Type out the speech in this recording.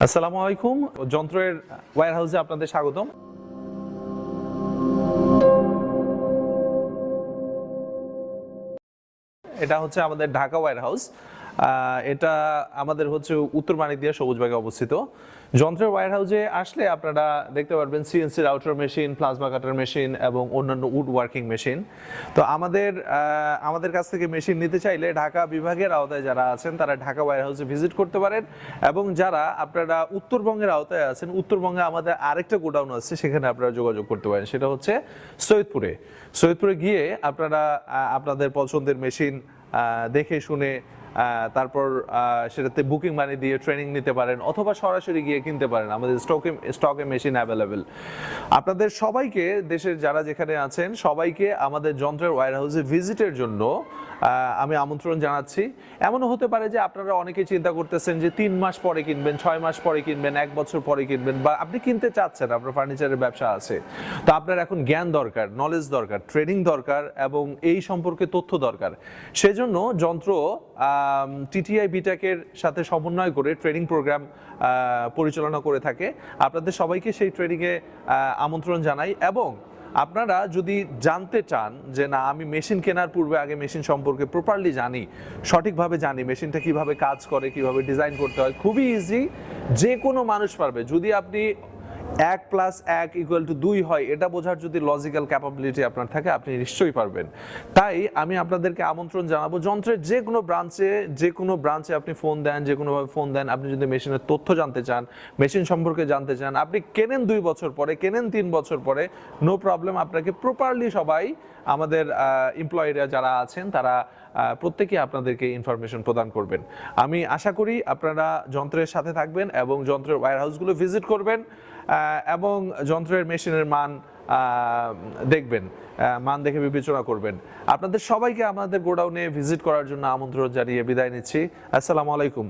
আসসালামু আলাইকুম। যন্ত্রের ওয়্যারহাউসে আপনাদের স্বাগতম। এটা হচ্ছে আমাদের ঢাকা ওয়্যারহাউস। এটা আমাদের হচ্ছে উত্তর মানিকদিয়া সবুজবাগে অবস্থিত। যন্ত্রের ওয়্যারহাউসে আসলে আপনারা দেখতে পারবেন সিএনসি রাউটার মেশিন, প্লাজমা কাটার মেশিন এবং অন্যান্য উড ওয়ার্কিং মেশিন। তো আমাদের কাছ থেকে মেশিন নিতে চাইলে ঢাকা বিভাগের আওতায় যারা আছেন তারা ঢাকা ওয়্যারহাউসে ভিজিট করতে পারেন, এবং যারা আপনারা উত্তরবঙ্গের আওতায় আছেন, উত্তরবঙ্গে আমাদের আরেকটা গোডাউন আছে, সেখানে আপনারা যোগাযোগ করতে পারেন। সেটা হচ্ছে সৈয়দপুরে গিয়ে আপনারা আপনাদের পছন্দের মেশিন দেখে শুনে তারপর সেটাতে বুকিং মানি দিয়ে ট্রেনিং নিতে পারেন, অথবা সরাসরি গিয়ে কিনতে পারেন। আমাদের স্টকে মেশিন অ্যাভেলেবেল। আপনাদের সবাইকে, দেশের যারা যেখানে আছেন সবাইকে আমাদের যন্ত্রের ওয়্যারহাউসে ভিজিটের জন্য আমি আমন্ত্রণ জানাচ্ছি। এমনও হতে পারে যে আপনারা অনেকেই চিন্তা করতেছেন যে 3 মাস পরে কিনবেন, 6 মাস পরে কিনবেন, 1 বছর পরে কিনবেন, বা আপনি কিনতে চাচ্ছেন, আপনার ফার্নিচারের ব্যবসা আছে, তো আপনার এখন জ্ঞান দরকার, নলেজ দরকার, ট্রেনিং দরকার, এবং এই সম্পর্কে তথ্য দরকার। সেজন্য যন্ত্র টিটিআই বিটেকের সাথে সমন্বয় করে ট্রেনিং প্রোগ্রাম পরিচালনা করে থাকে। আপনাদের সবাইকে সেই ট্রেনিংয়ে আমন্ত্রণ জানাই। এবং আপনারা যদি জানতে চান যে না, আমি মেশিন কেনার পূর্বে আগে মেশিন সম্পর্কে প্রপারলি জানি, সঠিকভাবে জানি মেশিনটা কিভাবে কাজ করে, কিভাবে ডিজাইন করতে হয়, খুবই ইজি, যে কোনো মানুষ পারবে। যদি আপনি 1+1=2 হয় এটা বোঝার যদি লজিক্যাল ক্যাপাবিলিটি আপনার থাকে, আপনি নিশ্চয়ই পারবেন। তাই আমি আপনাদেরকে আমন্ত্রণ জানাবো, যন্ত্রের যে কোনো ব্রাঞ্চে আপনি ফোন দেন, যে কোনোভাবে ফোন দেন, আপনি যদি মেশিনের তথ্য জানতে চান, মেশিন সম্পর্কে জানতে চান, আপনি কেনেন 2 বছর পরে, কেনেন 3 বছর পরে, নো প্রবলেম। আপনাকে প্রপারলি সবাই, আমাদের এমপ্লয়িরা যারা আছেন তারা প্রত্যেকেই আপনাদেরকে ইনফরমেশন প্রদান করবেন। আমি আশা করি আপনারা যন্ত্রের সাথে থাকবেন এবং যন্ত্রের ওয়্যারহাউসগুলো ভিজিট করবেন, এবং যন্ত্রের মেশিনের মান দেখবেন, মান দেখে বিবেচনা করবেন। আপনাদের সবাইকে আমাদের গোডাউনে ভিজিট করার জন্য আমন্ত্রণ জানিয়ে বিদায় নিচ্ছি। আসসালামু আলাইকুম।